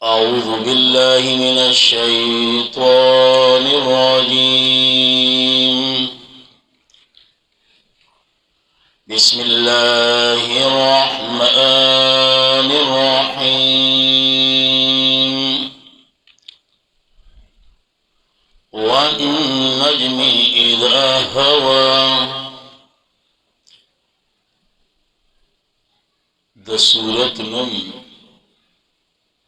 अऊज़ु बिल्लाहि मिनश शैतानिर रजीम। बिस्मिल्लाहिर रहमानिर रहीम। वन्नज्मि इज़ा हवा। द सूरत नुम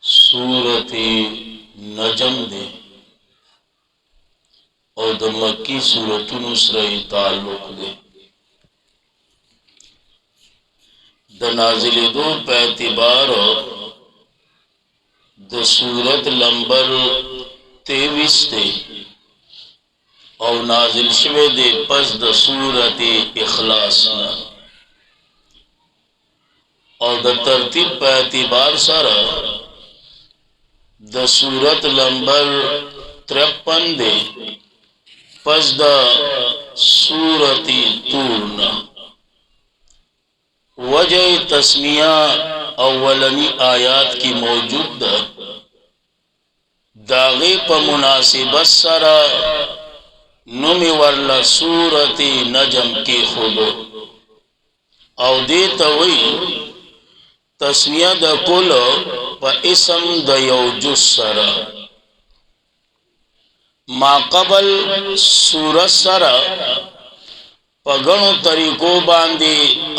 सूरत नजम दे और द मक्की सूरतुन सरे ताल्लुक दे। द नाजिल दो पैतिबार द सूरत लंबर 23 दे और नाजिल शवे दे पस द सूरत इखलास ना और द तरतीब पैतिबार सारा द सूरत लंबर 53 दे पस द सूरती तूरना। वजह तस्मिया अव्वलनी आयात की मौजूद दागे प मुनासिबत सरा नुमी वर्ला सूरती नजम के खुदो और दे तवई तस्मिया द कुल प इसम द यौजुस सरा माकबल सूरत सरा पगणु तरीकों बांधे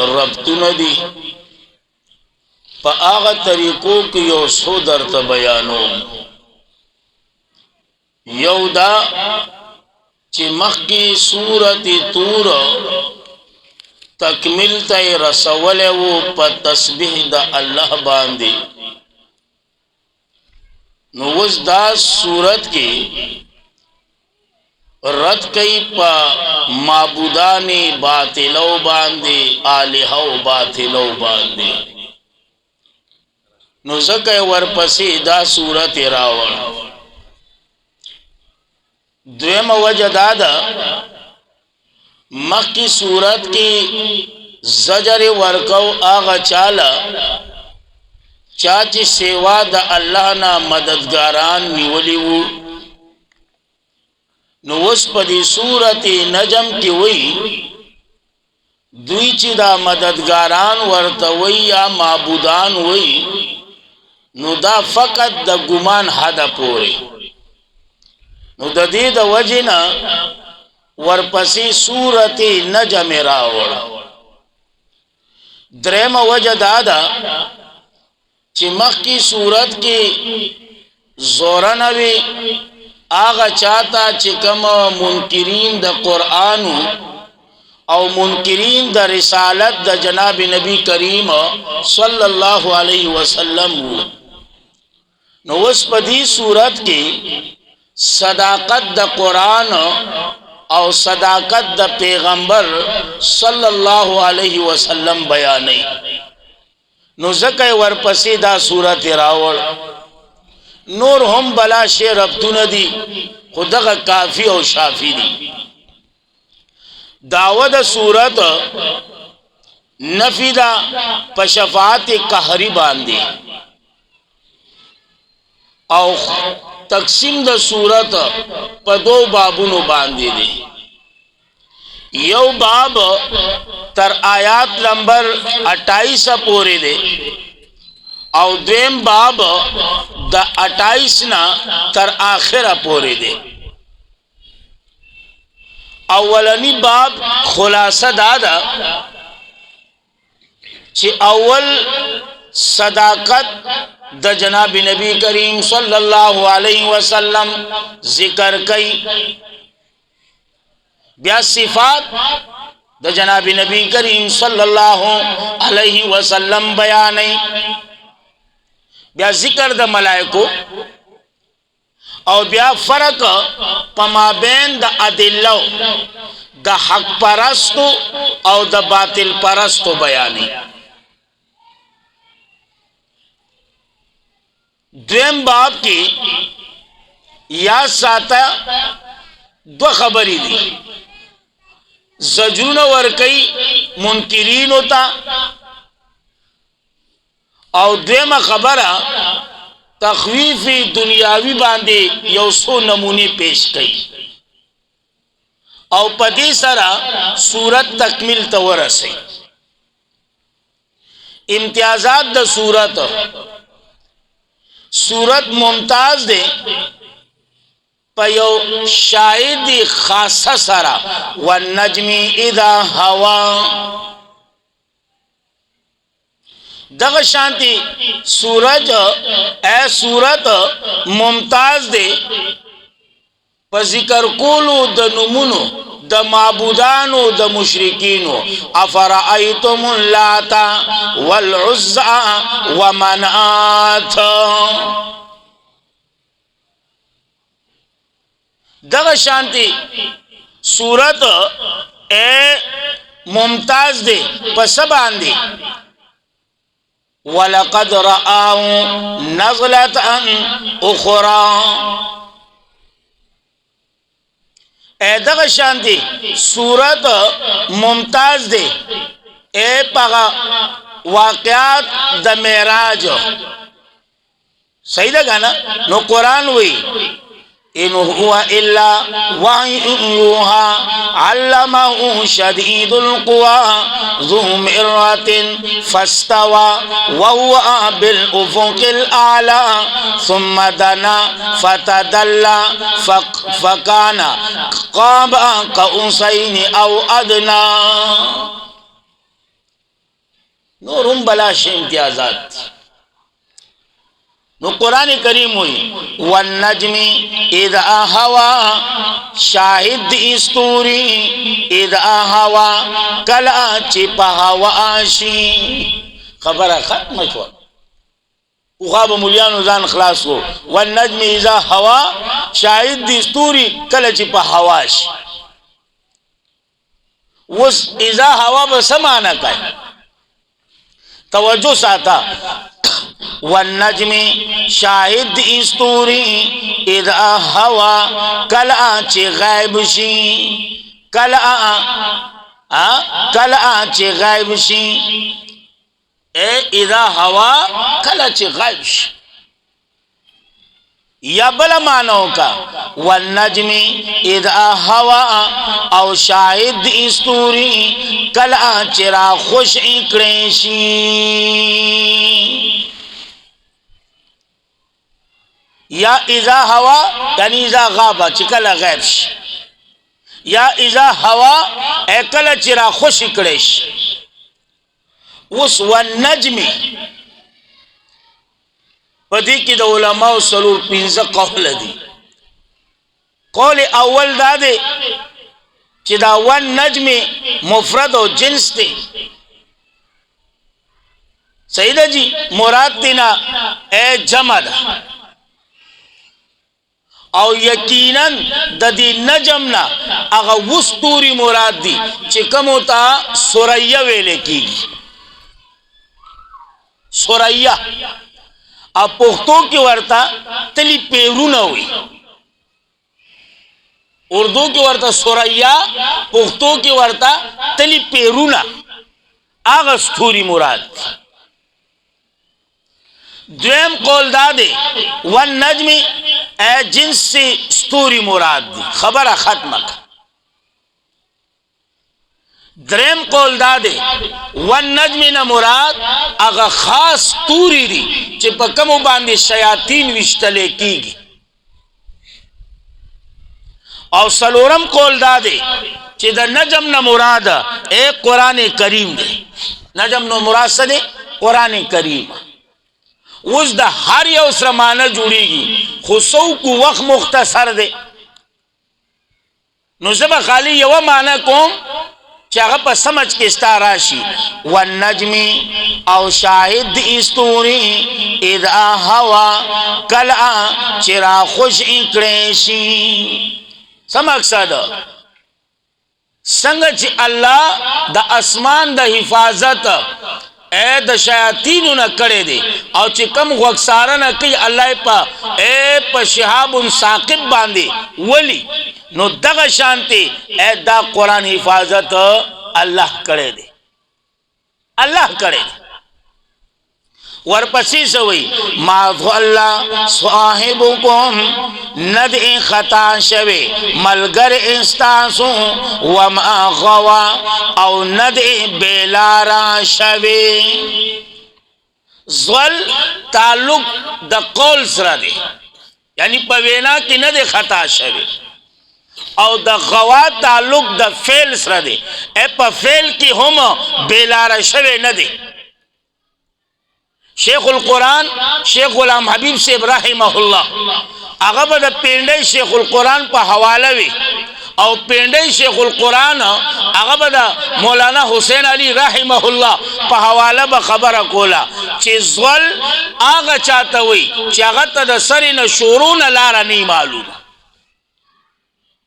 रब्तु नदी प आगा तरीकों की यो सो दर्त बयानो यौदा चिमख की सूरत तूर तकमिल तय रसवल वो प तस्बीह द अल्लाह बांधे नुवजदा सूरत की रत कई पा माबूदाने बातिलो बांधे आलिहो बातिलो बांधे नुजक वरपसी दा सूरत रावण। द्वेम वजदादा मख की सूरत की जजर वर्कव आगा चाला चाची सेवा द अल्लाह ना मददगारान निवलीवू नुवस पदी सूरत नजम की वही दुई चिदा मददगारान वर्तवई या माबूदान वही नुदा फकत द गुमान हादा पोरे नुददी द वजिना वरपसी सूरत नजम रावण। द्रेम वजदादा चिमख की सूरत की जोरनवी आगा चाहता चिकम मुनकिरीन द कुरान और मुनकिरीन द रिसालत द जनाब नबी करीम सल्लल्लाहु अलैहि वसल्लम नवस्पदी सूरत की सदाकत द कुरान और सदाकत द पैगंबर सल्लल्लाहु अलैहि वसल्लम बयानी नुज़क वरपसीदा सूरत रावण। नूर हम बला शेर रब्तु नदी खुदा काफी और शाफी दी दावद सूरत नफीदा पशफात कहरी बांधे और तकसीम द सूरत पदो बाबुनो बांधे दे। यौ बाब तर आयात नंबर 28 पोरे दे और द्वेम बाब द 28 ना तर आखिर पोरे दे। अव्वलनी बाब खुलासा दादा चे अव्वल सदाकत द जनाब नबी करीम सल्लल्लाहु अलैहि वसल्लम जिक्र कई ब्या सिफात द जनाब नबी करीम सल्लल्लाहु अलैहि वसल्लम बयान ब्या जिक्र द मलाइको और ब्या फर्क पमाबेन द अदिल्लो द हक परस्तो और द बातिल परस्तो बयानी। द्वेम बाब की या साता दो खबरी दी जजरून वर्कई मुनकिरीन होता और द्वेम खबरा तखवीफी दुनियावी बांधे यौ सो नमूने पेश कई और पदी सरा सूरत तकमिल तवरसे। इम्तियाजात द सूरत मुमताज दे पयो शाहिदी खासा सरा व नजमी इदा हवा दग शांति सूरज ए सूरत मुमताज दे पजिकर कोलो द नमुनो द माबूदानो द मुशरिकीनो अफराअयतुम लाता वल उज़्ज़ा व मनात दग शांति सूरत ए मुमताज दे पसबांदी वलक़द रआऊ नज़लतन उख़रा ए दग शांति सूरत मुमताज दे ए पगा वाक़यात द मेराज सही लगा ना नो कुरान हुई इन हुआ इल्ला वह्युहा अल्लमहु शदीदुल क़ुवा ज़ु मिर्रतिन फस्तवा वहुवा बिल उफ़ुक़िल आला सुम्मा दना फ़तदल्ला फ़काना क़ाब क़ौसैनि औ अदना। नूरुम बला इम्तियाज़ात नो कुरान करीम हुई वन नजमी इदा हवा शाहिद इस्तूरी इदा हवा कला चिपा हवाशी खबर खत्म छो उखाब मुलियान जान खलास को वन नजमी इदा हवा शाहिद इस्तूरी कला चिपा हवाशी उस इदा हवा बसमाना का तवज्जो साता वन नजमी शाहिद इस्तूरी इदा हवा कला चे गैब शी कला चे गैब शी ए इदा हवा कला चे गैब शी या बला मानो का वन नजमी इदा हवा और शाहिद इस्तूरी कला चिरा खुश इकड़ेशी या इजा हवा यानी इजा गाबा चिकला गैब या इजा हवा एकल चिरा खुश इकड़ेश उस वन नजमी पदी की द उलमा सलूर पिंज़ा कौल दी कौल अव्वल दादे चिदा वन नजमी मुफरद और जिन्स थे सईदा जी मुराद तिना ए जमदा और यकीनन ददी नजमना अगर वस्तूरी मुराद दी चिकम होता सुरैया वेले की सुरैया अब पुख्तों की वार्ता तली पेरू न हुई उर्दू की वार्ता सुरैया पुख्तों की वार्ता तली पेरू न आग स्तूरी मुराद द्वेम कौल दादे वन नजमी ए जिन्स से स्तूरी मुराद दी खबर खत्म द्रेम कौल दादे वन नजमी न मुराद अगर खास तूरी दी चिपकमो बांधे शयातीन विश्तले कीगी और सलोरम कौल दादे चिद नजम न मुराद ए कुरान करीम दे नजम न मुराद सदे कुरान करीम उस द हर यौस रमाना जुड़ेगी खुसौ को वक्त मुख्तसर दे नुजब खाली यवा माना कौम चाह पर समझ के राशि वन नजमी और शाहिद इस्तूरी इदा हवा कला चिरा खुश इकड़ेशी समकसद संग अल्लाह द आसमान द हिफाजत ए द शयातीन न करे दे और चिकम वक्सारा न कई अल्लाह पा ए प शिहाबुन साकिब बांधे वली नो दग शांति ए दा कुरान हिफाजत अल्लाह करे दे अल्लाह करे दे ورپسې سوي ما ضل صاحبكم ند خطا شوي ملګر استاسو وما غوا او ند بلارا شوي ضل تعلق د قول سره دی یعنی په وینا کې نه دی خطا شوي او د غوا تعلق د فعل سره دی په فعل کې هم بلارا شوي نه دی شیخ القرآن شیخ غلام حبیب صاحب رحمه الله هغه به د پینډۍ شیخ القرآن په حواله وي او پینډۍ شیخ القرآن هغه به د مولانا حسین علی رحمه الله په حواله به خبره کوله چې ضل هغه چاته وي چې هغه ته د سرې نه شروع نه لاره نه معلومه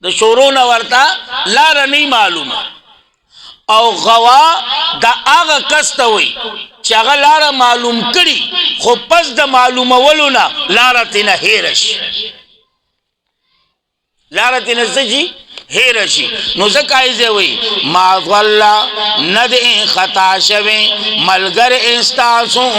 د شروع نه ورته لاره نه معلومه او غوا د هغه کس ته وي چې هغه لاره معلوم کړي خو پس د معلومولو نه لاره ترېنه هېره شي لاره ترېنه څه شي هېره شي نو ځکه ایزه وي ما ضل نه دی خطا شوی ملګر استاسو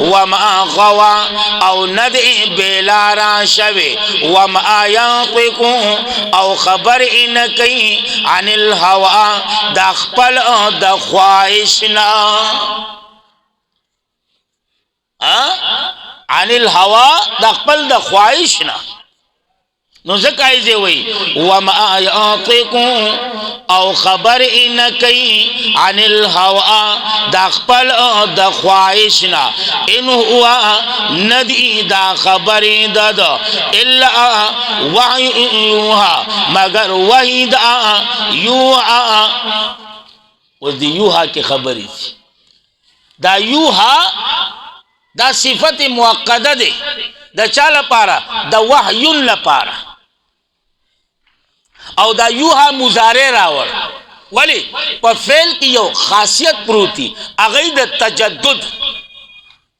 وما غوا او نه دی بېلاره شوی وما ینطقو او خبر یې نه کوي عن الهوا د خپل د خواهش نه عن الهوا د خپل د خواهش نه نو ځکه ایزه وي وما ينطقو او خبر یې نه کوي عن الهوا د خپل د خواهش نه ان هو ندی دا خبرې د الا وحی یوها مگر وحی دا یوها اوس دی یوها کې خبرې دا یوها دا صفت مؤکده ده د چا لپاره د وحی لپاره او دا یوها مضارع راوړ ولی په فعل کې یو خاصیت پروتي هغه د تجدد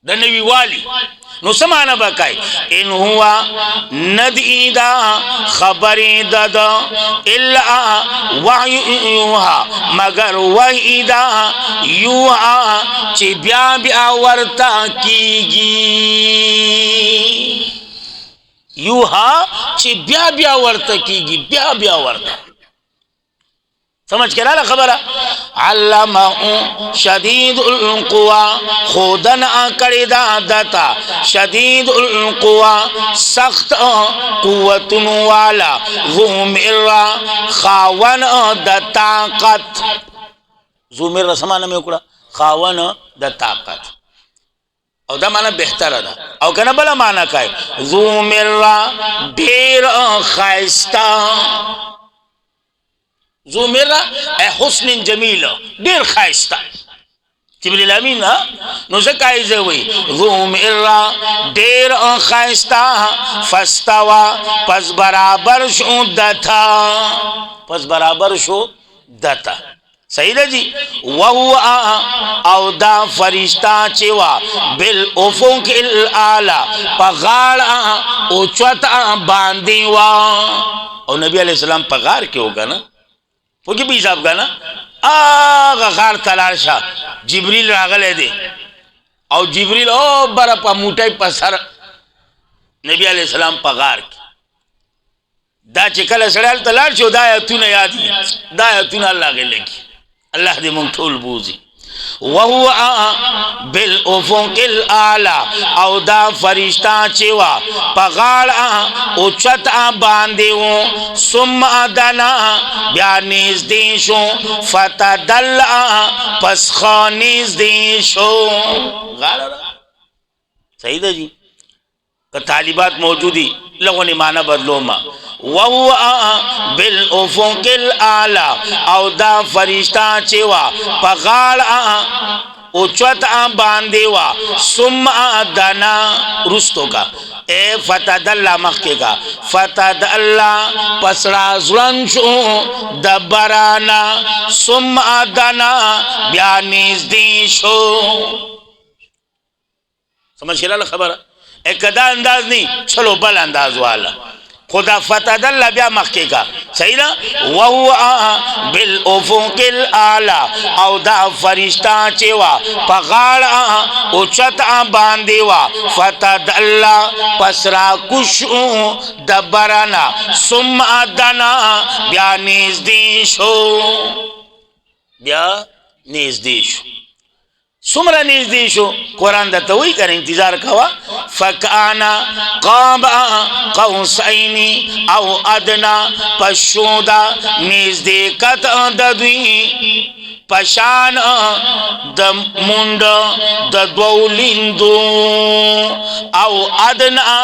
د نوی والی نو سمانه بکای ان هو ندی دا خبرې د الا وحی یوها مگر وحی دا یوها چې بیا بیا ورته کیږي یوها چې بیا بیا ورته کیږي بیا بیا ورته سمجھ کراله خبره علمه شدید القوا خودن کړی دا دتا شدید القوا سخت قوتن والا ذو مرة خاون د طاقت ذو مرة سمانه مې وکړه خاون د طاقت او دا معنی بهتره ده او کنه بلا معنی کوي ذو مرة ډیر خایستا ذو مرة حسن جمیل ډیر خایستا جبریل امین نو ځکه ایزه وي ذو مرة ډیر خایستا فاستوا پس برابر شو دتا صحیح ده جی وهو او دا فرشتہ چوا بالافق الاعلى پغاړ او چوتا باندې وا او نبی علیہ السلام پغار کې ہوگا نا وہ کی بھی حساب کا نا آغا غار تلاشا جبریل راغلے دے او جبریل او برا پا موٹائی پا سر نبی علیہ السلام پغار کی دا چکل سڑال تلال شو دا آیتون یادی دا آیتون اللہ غلے کی اللہ دے منگتول بوزی وهو بالافق الاعلى او دا فرشتہ چوا پغاړ او چتا باندې و ثم دنا بیا نږدې شو فتدل پس خانیز دی شو غاړه صحیح ده جی که طالبات موجودی لغونی معنی بدلو ما وهو بالافق الاعلى او دا فرشتہ چوا پغاړ او چوتا باندې وا ثم دنا رستو کا اے فتدل مخکې کا فتدل پسرا زلن شو دبرانا ثم دنا بیا نږدې شو سمجھ کړه خبره اکدا انداز نہیں چلو بل انداز والا خدا فتدل بیا مخکې کا صحیح نا وهو بالافق الاعلى او دا فرشتہ چوا پغاڑا اوچتا باندیوا فتدلا پسرا کشو دبرنا ثم ادنا بیا نزدې شو سمرا نزدې شو قرآن دا توی کر انتظار کوا فکانا قاب قوسین او ادنا پشودا نزدې کت ددوی پشان د مونډ د دوو لیندو او ادنا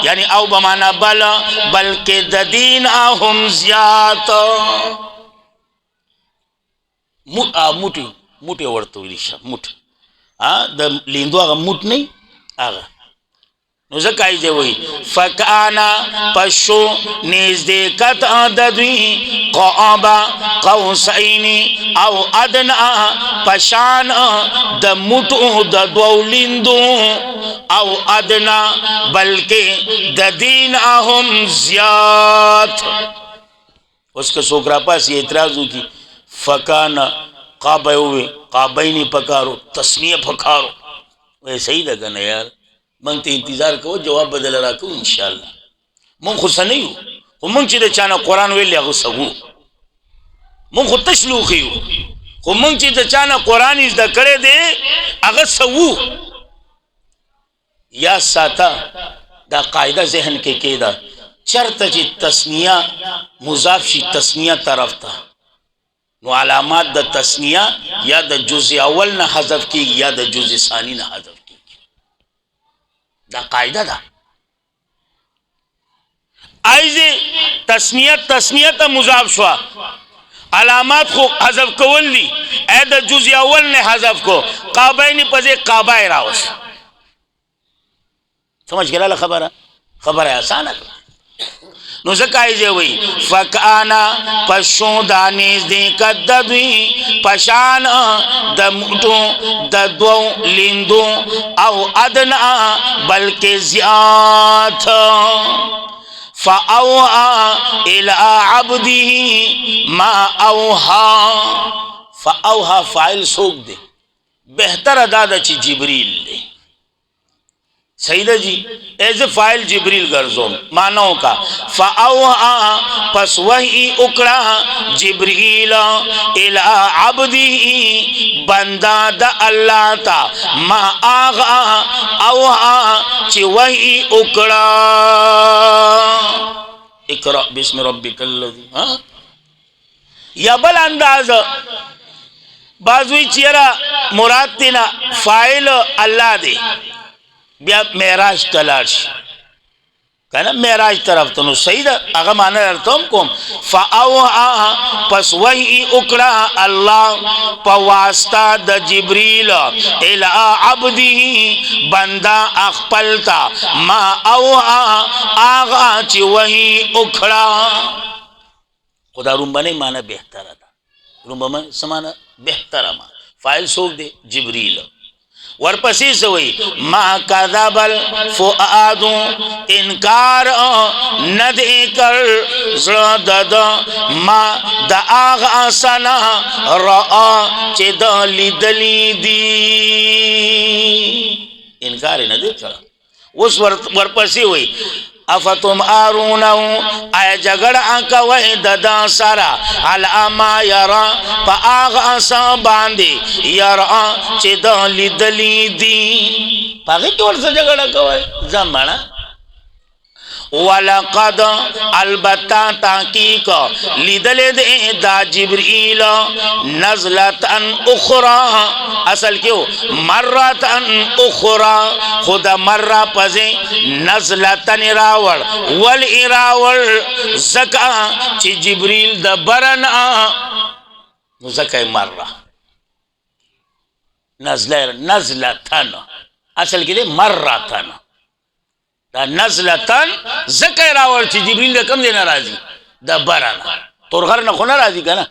یعنی او بمانا بلکې د دین هم زیات موټي ورته ویل شي موټ د لیندو هغه موټ نه هغه نو ځکه یې وایي فکانا پشو نزدې کت ددوی قاب قوسین او ادنا پشان د موټو د دوو لیندو او ادنا بلکې د دین هم زیات اوس که څوک راپاسي اعتراض وکړي فکانا قابینی پکارو تسنیه پکارو وی صحیح ده کنه یار منگ ته انتظار کو جواب بدل راکو انشاءاللہ من خو سنیو خو منگ چی ده چانا قرآن ویلی اغو سگو من خو تشلوخیو خو منگ چی ده چانا قرآن از ده کرده ده اغو سگو یا ساتا دا قاعده ذہن کے دا چرتا چی تسنیه مضاف شی تسنیه طرف تا نو علامات د تسنیه یا د جزء اول نه حذف کیږي یا د جزء ثانی نه حذف کیږي دا قاعده ده ایزه تسنیه ته مضاف شو علامات خو حذف کول دي ا د جزء اول نه حذف کو قابین پځه قابای راوس سمجھ ګلاله خبره آسان ده نو زکای جے وی فکانا پشو دانیز دی کددوی پشان د موٹو د دو لیندو او ادنا بلکہ زیاد فاوحا الى عبده ما اوحا فاوحا فاعل سوک دے بہتر ادا چی جبریل دے سیدہ جی ایز فائل جبریل گرزوم مانو کا فاوحا پس وحی اکڑا جبریل الى عبدی بندہ دا اللہ تا ما آغا اوحا چی وحی اکڑا اقرأ بسم ربک اللذی یا بل انداز بازوی چیرا مراد تینا فائل اللہ دے بیا معراج تلاش کنا معراج طرف تنو صحیح ده هغه معنی ارتم کوم فاوحا پس وحی اکڑا اللہ پواسطہ د جبریل الى عبده بندہ اخپلتا ما اوحا آغا چی وحی اکڑا خدا رنبنے معنی بہتر دا رنبنے سمانا بہتر ما فائل سوک دے جبریل ورپسی سوئی ما کذب الفؤاد انکار ندے کر زردد ما دا آغا سنا رآ چی دا لیدلی دی انکار ندے کر اس ورپسی ہوئی افتم آرونو آیا جگڑ آنکا وی ددا سارا علاما یرا پا آغا سا باندی یرا چی دا لیدلی دی پا غی کور سا جگڑ آنکا وی زمانا وَلَقَدْ البتہ تحقیق لیدل دے دا جبریل نزلتاً اخرى اصل کیوں مرتاً اخرى خدا مرہ پزے نزلتاً راوڑ والراوڑ زکا چی جبریل دا برن زکا مرہ نزلتاً اصل کی دے مرتاً دا نزلتاً زکر راول چی جبریل دا کم دینا رازی دا برانا تورغر نخونا رازی کنا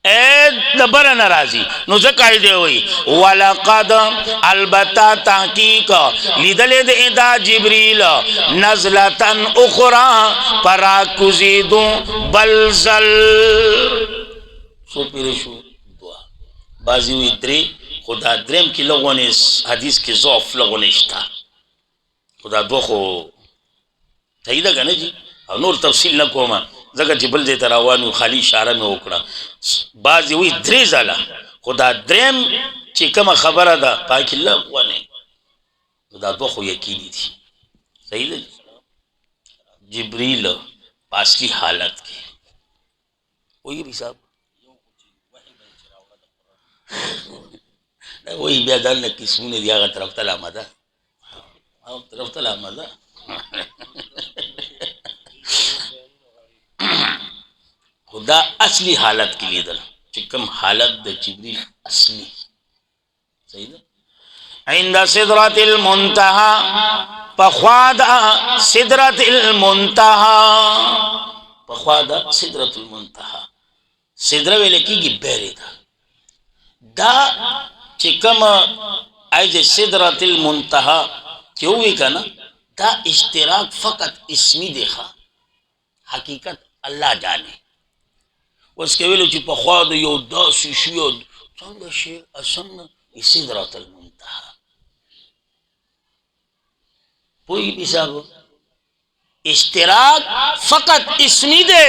दबर नाराजी नो जकाय दे वही वलक़द अलबत्ता ताकीक लिदले दे दा जिब्रील नज़लतन उखरा पराकुज़िदु बलज़ल सो पिरेशु दुआ बाजी हुई द्रे खुदा द्रेम की लोगों ने हदीस के ज़ौफ़ लोगों ने इश्ता खुदा दो खो सही था ना जी और नूर तफसील न कोमा जगह जिबल जे तरावानु खाली इशारा में ओकड़ा बाजी हुई द्रे जाला खुदा द्रेम चिकम खबर दा पाकिल्ला वाने खुदा दो खो यकीनी थी सही है जिब्रील पासली हालत के वही भी साहब वही बेदाल ने किस्मों ने दिया तरफ तला मदा तरफ तला मदा खुदा असली हालत के लिए दल चिकम हालत द जिब्रील असली सही ना इंदा सिदरतिल मुंतहा पख्वादा सिदरतिल मुंतहा पख्वादा सिदरतुल मुंतहा सिदरा वेले की गिब्बेरे दा चिकम आइज सिदरतिल मुंतहा क्यों हुई का ना दा इश्तिराक फकत इसमी देखा हकीकत अल्लाह जाने उसके वेले ची पख्वाद यो दा शिशियो चंद शे असम सिदरतुल मुंतहा कोई भी साहब इश्तिराक फकत इसमी दे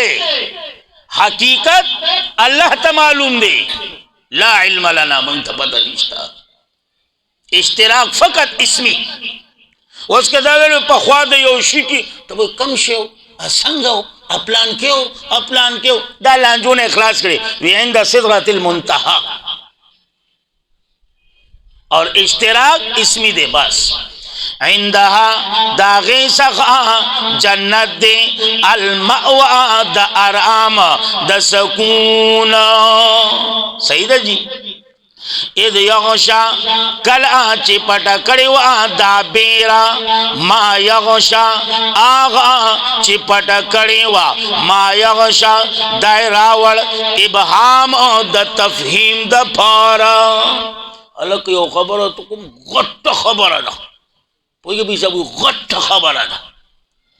हकीकत अल्लाह त मालूम दे ला इल्म लना मन पता निश्ता इश्तिराक फकत इसमी उसके दावे पख्वाद योशी की तो कम शे असंगो अपलान क्यों दा लांजो ने इखलास करे वे इंदा सिदरतिल मुंतहा और इश्तिराक इसमी दे बस इंदहा दागे सखा जन्नत दे अलमअवा द आराम द सकून सही है जी इद यगशा कला चिपट कड़वा दा बेरा मा यगशा आगा चिपट कड़वा मा यगशा दायरावल इबहाम द तफहीम द फारा अलग यो खबर तो कुम गट्ट खबर ना कोई भी सब गट्ट खबर ना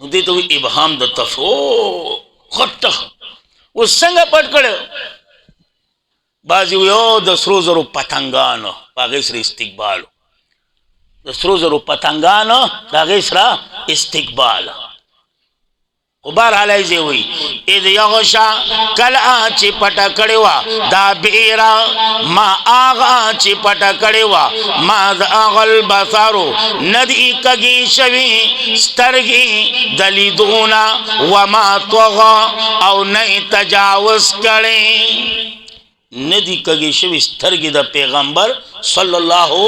दे तो इबहाम द तफो गट्ट वो संग पट कड़े बाजी यो दसरो जरो पतंगान बागेसरा इस्तिकबाल दसरो जरो पतंगान बागेसरा इस्तिकबाल उबार हालाई जे हुई इद यगशा कला चिपट कड़वा दा बेरा मा आगा चिपट कड़वा मा दागल बसारो नदी कगी शवी स्तरगी दलिदूना वमा त्वगा औ नहीं तजावुज करे नदी कगी शवी स्तरगी द पैगंबर सल्लल्लाहु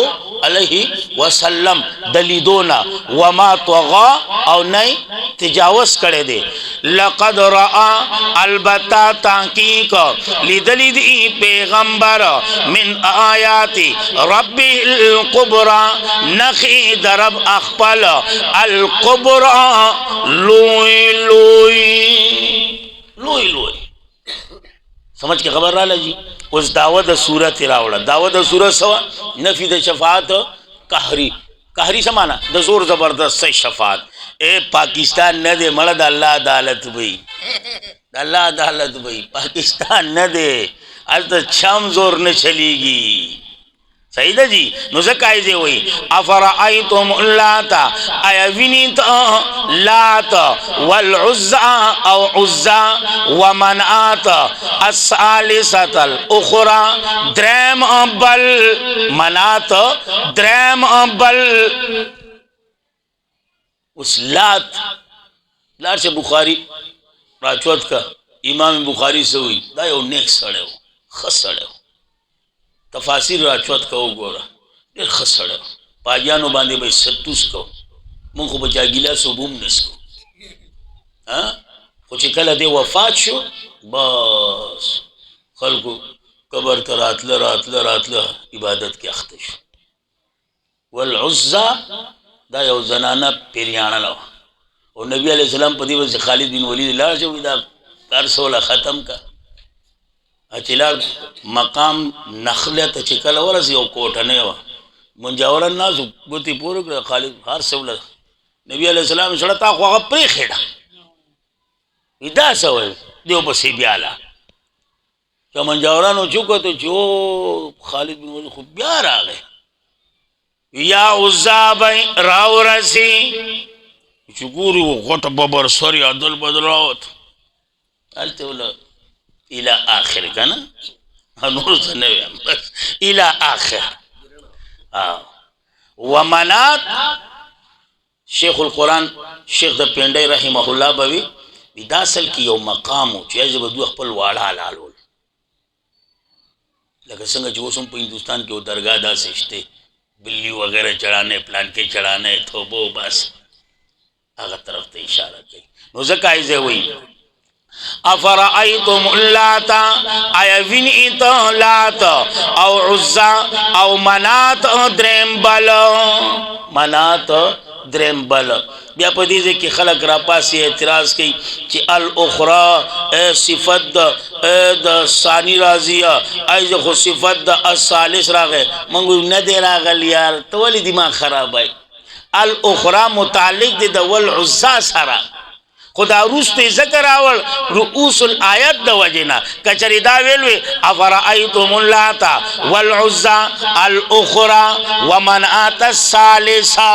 अलैहि वसल्लम दलिदोना वमा त्वगा और नहीं तजावुज करे दे लक़द रआ अलबत्ता ताकीक लिदलिदी पैगंबर मिन आयाति रब्बिल कुबरा नखी दरब अखपल अल कुबरा लोई लोई लोई लोई समझ के खबर रहा जी उस दावत सूरत रावड़ा दावत सूरत सवा नफी द शफात कहरी कहरी समाना द जोर जबरदस्त शफात ए पाकिस्तान न दे मर्द अल्लाह अदालत भाई अल्लाह अदालत भाई पाकिस्तान न दे आज तो छम जोर न चलेगी सही है जी नुज़काय दे वही अफरा आई तुम लाता आया विनीत लात वल उज़्ज़ा औ उज़्ज़ा व मनात अस्सालिसतल उखरा द्रैम बल मनात द्रैम बल उस लात लात से बुखारी राजवत का इमाम बुखारी से हुई दायो नेक्स्ट सड़े हो खस सड़े हो तफासिर राजवत का गोरा ये खसड़ पाजियानो बांधे भाई सत्तूस को मुंह को बचा गिला सो बूम नसको हाँ कुछ कल दे वफात शो बस खल को कबर का रातला इबादत के अख्तश वल उज़्ज़ा दा यो जनाना पेरियाना लो और नबी अलैहि सलाम पति वस खालिद बिन वलीद ला जो विदा कार सोला खत्म का اچلار مقام نخله ته چې کله ورسې او کوټه نه و منجاور الناس ګوتی پور کړ خالد هر سوله نبی علیہ السلام سره تا خو هغه پرې خېډه ادا سوال دیو بسې بیاله چې منجاورانو چوکته چې خالد بن ولید خو بیا راغی یا عزابای راو رسی چې ګورو غټ ببر سوري عدل بدلوت الته ولا الى اخر کنه نور څه نه ویم بس الى اخر ومنات شیخ القرآن شیخ د پینډای رحمه الله بوي دا اصل کې یو مقام چې یجب دوی خپل واړه حلالول لکه څنګه چې اوس هم په هندوستان کې یو درګاه داسې شته بلی وغیرہ چڑھانے پلان کے چڑھانے توبو بس هغه طرف ته اشاره کوي نو ځکه ایزه وي افرأيتم اللات ايوين لات او عزا او منات درم بل منات درم بل بیا په دې کې خلک را پاسي اعتراض کوي چې الاخرى صفت د ثانی راضیه ایزه خو صفت د الثالث راغه مونږ نه دی راغل یار ته ولې دماغ خراب وای الاخرى متعلق دی د والعزا سره خدا روسته ذکر اول رؤوس الآیات د وجنا کچری دا ویلوي افرأيتم اللات والعزى الاخرى ومنات الثالثه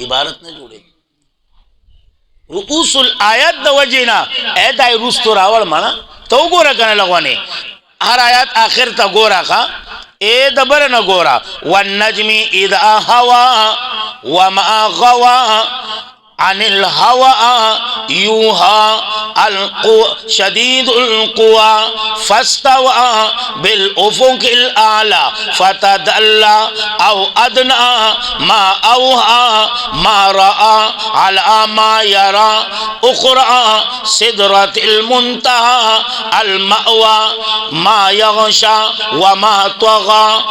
عبارت نه جوړي رؤوس الآیات د وجنا اے دای روسته راول معنا تو ګوره کنه لغونه هر آیات اخر ته ګوره ښا اے دبر نه ګوره والنجم اذا هوا وما غوا عن الهوى يوها شديد القوى فاستوى بالأفق الأعلى فتدلى أو أدنى ما أوها ما رأى على ما يرى أخرى سدرة المنتهى المأوى ما يغشى وما طغى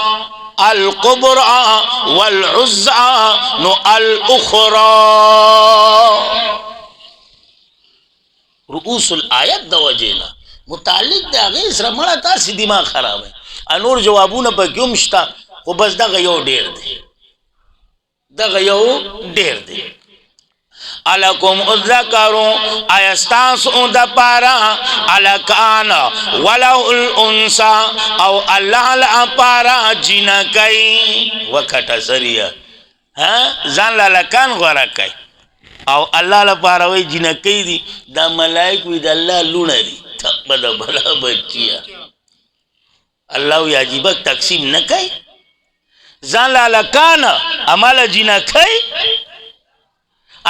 القبرى والعزى نو الاخرى رؤوس الآیات د وجینا متعلق د هغه سره مړه تاسې دماغ خراب ہے انور جوابونه په کوم شتا خو بس دغه یو ډیر دی الکم الذکر ایستاس د پارا الکان ولو الانثى او الله لا پارا جنکای وکټه سریه ها ځان لکان غره کوي او الله لا پارا وی جنکای دي د ملائک وی د الله لونه دي تبد بلا بچیا الله وی عجیب تقسیم نه کوي ځان لکان عمل جنکای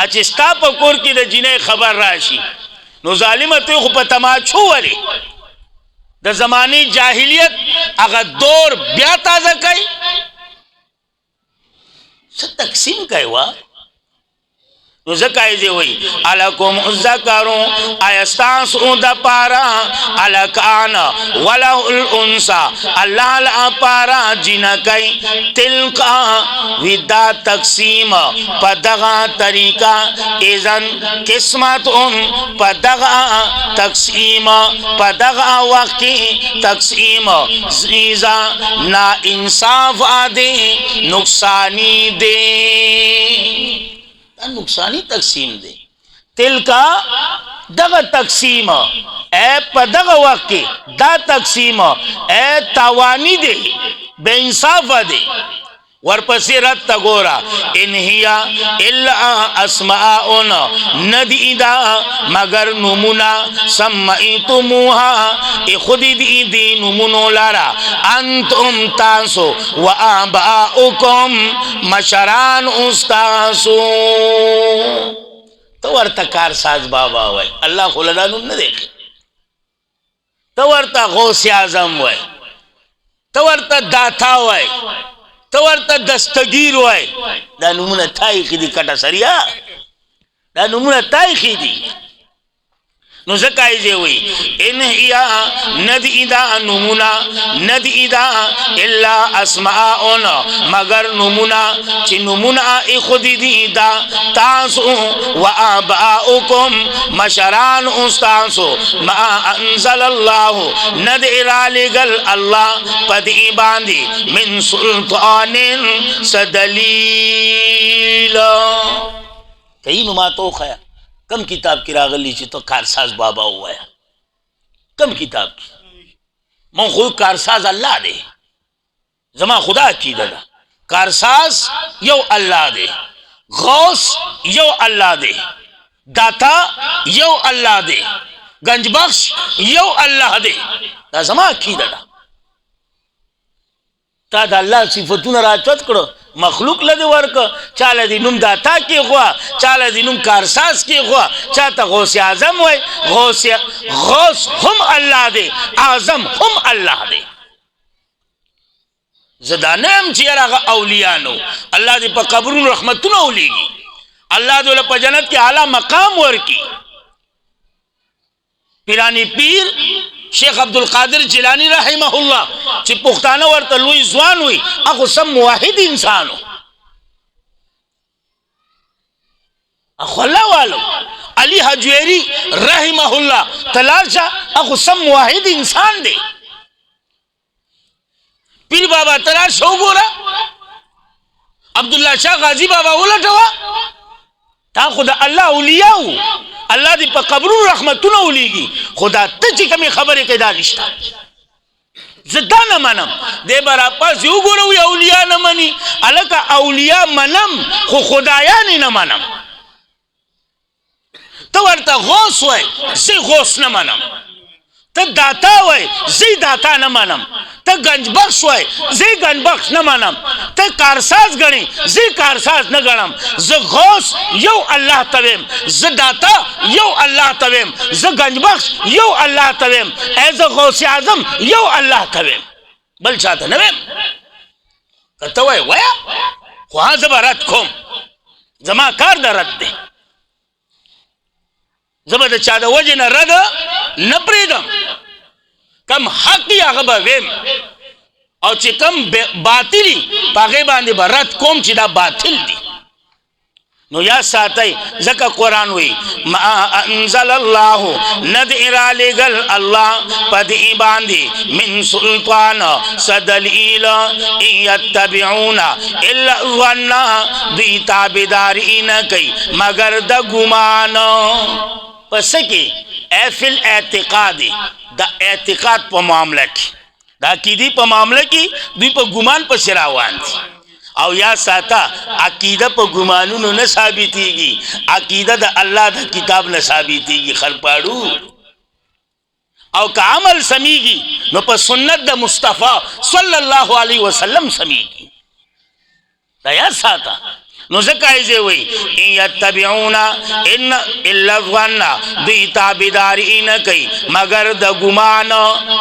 اچستا په کور کې د جنې خبر راشي نو ظالمه ته خو په تماچو وری د زماني جاهلیت هغه دور بیا تازه کوي څه تقسیم کوي وا نو زکای دی وی الکم الذکر ایستاس د پارا الکان ولو الانثى الله لا پارا جنکای تلقا ودا تقسیم پدغه طریقہ اذن قسمت پدغه تقسیم پدغه وقت تقسیم زیزا نا انصاف ادي نقصانی دے نقصانی تقسیم دے تل کا دغه تقسیم اے پا دغه وقت دا تقسیم اے تاوانی دے بے انصاف دے ورپسی رد تگورا انہیا الا اسماء ندیدا مگر نمونا سمعیتموها خودی دی نمونو لارا انتم تاسو و آباؤکم مشران استاسو تو ورطا کارساز بابا ہوئے اللہ خلدانم نہ دیکھ تو ورطا غوث اعظم ہوئے تو ورطا داتا ہوئے تو ورطا دستگیر ہوئے دا نمونہ تائخی دی کٹا سریا دا نمونہ تائخی دی नो ज़काई जे हुई इन हिया नद इदा नमूना नद इदा इल्ला अस्माउन मगर नमूना ची नमूना ए खुदी दा तासु व आबाउकुम मशरान उस्तासु मा अंजल अल्लाह नद इरालिगल अल्लाह पदी बांधी मिन सुल्तानिन सदलील कई नुमा तो खया कम किताब की रागली तो कारसाज बाबा हुआ है कम किताब की मैं खुद कारसाज अल्लाह दे जमा खुदा की दादा कारसाज यो अल्लाह दे गौस यो अल्लाह दे दाता यो अल्लाह दे गंजबख्श यो अल्लाह दे दा जमा की दादा ता दा अल्लाह सिफतुन राचत करो मखलूक लदे वर्क चाले दी नुम दाता की हुआ चाले दी नुम कारसाज की हुआ चाहता गौस आजम हुए गौस हम अल्लाह दे आजम हम अल्लाह दे ज़दानेम चियरा का औलिया नो अल्लाह दे पर कब्रुन रहमतुन औलीगी अल्लाह दे पर जन्नत के आला मकाम वर्की पिरानी पीर शेख अब्दुल कादिर जिलानी रहमहुल्लाह ची पुख्ताना वर तलुई जवान हुई अखु सब मुवाहिद इंसान हो अल्लाह वालो अली हजवेरी रहमहुल्लाह तलाशा अखु सब मुवाहिद इंसान दे पीर बाबा तलाश हो गोरा अब्दुल्ला शाह गाजी बाबा उलटवा ता खुदा अल्लाह उलिया अल्लाह दी पर कब्रुन रहमतुन औलीगी खुदा तजी कमी खबर के दानिश्ता ज़दा न मनम दे बरा पास यू गुरु औलिया न मनी अलका औलिया मनम खुदाया न मनम तो वर्ता गौस हुए जी गौस न मनम तो दाता हुए जी दाता न मनम तो गंजबख्श हुए जी गंजबख्श न मनम तो कारसाज गणी जी कारसाज न गणम ज गौस यो अल्लाह तवेम ज दाता यो अल्लाह तवेम ज गंजबख्श यो अल्लाह तवेम एज गौस आजम यो अल्लाह तवेम बल चाहता नवेम कहता हुए वया वहां जबरत खोम जमा कार द रद दे जबरद चाहता वजह न रद न प्रीदम कम हक की आगबा वेम और चिकम बातिली पागे बांधे बरत कोम चिदा बातिल दी नो या साथई जका कुरान हुई मा अंजल अल्लाह नद इरालिगल अल्लाह पदी बांधी मिन सुल्तान सदलील यत्तबिऊना इल्ला ज़न्ना दी ताबेदारी न कई मगर द गुमान पस के एफिल एतिकादी द एतिकाद पर मामला की दा कीदी पर मामला की दुई पर गुमान पर सिरावान थी और या साता अकीदा पर गुमानू न साबितीगी अकीदा द अल्लाह द किताब न साबितीगी खलपाड़ू और का अमल समीगी न पर सुन्नत द मुस्तफ़ा सल्लल्लाहु अलैहि वसल्लम समीगी या साता नुज़काइज़े हुई यत्तबिऊना इन इल्ला ज़न्ना दी ताबेदारी न कई मगर द गुमान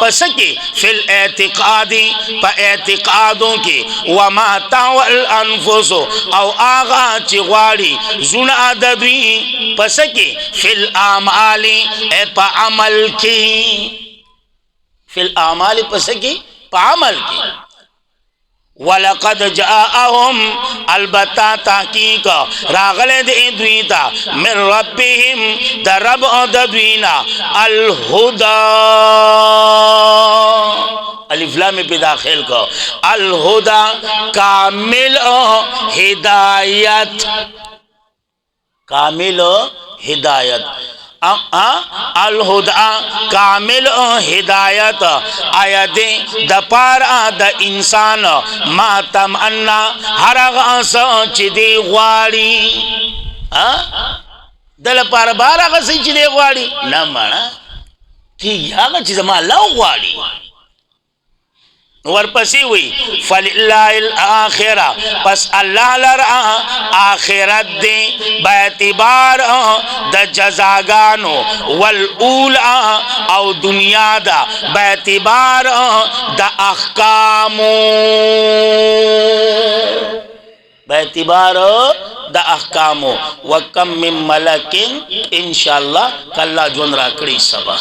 पसके फिल एतिकादी प एतिकादों के वमा तावल अनफुसो औ आगा चिगवाड़ी जुना ददी पसके फिल आमाली ए प अमल की फिल आमाली पसके प अमल की वलक़द जाअहुम अलबत्ता ताकीक रागले दे द्वीता मिर रब्बिहिम दरब द्वीना अल हुदा अलिफ लाम में दाखिल को अल हुदा कामिल हिदायत कामिल हिदायत अल हुदा कामिल हिदायत आयदे दपारा द इंसान मातम अन्ना हरगास चिदे वाड़ी दल पार बारा का सही चिदे वाड़ी न माना ठीक यागा चीज़ माला वाड़ी वरपसी हुई फलिल्लाहिल आखिरा पस अल्लाह लरा आखिरत दे बेतिबार द जज़ागानो वल ऊला और दुनिया दा बेतिबार द अहकामो बेतिबार द अहकामो व कम मिन मलकिन इंशाअल्लाह कल्ला जोन राकड़ी सबा।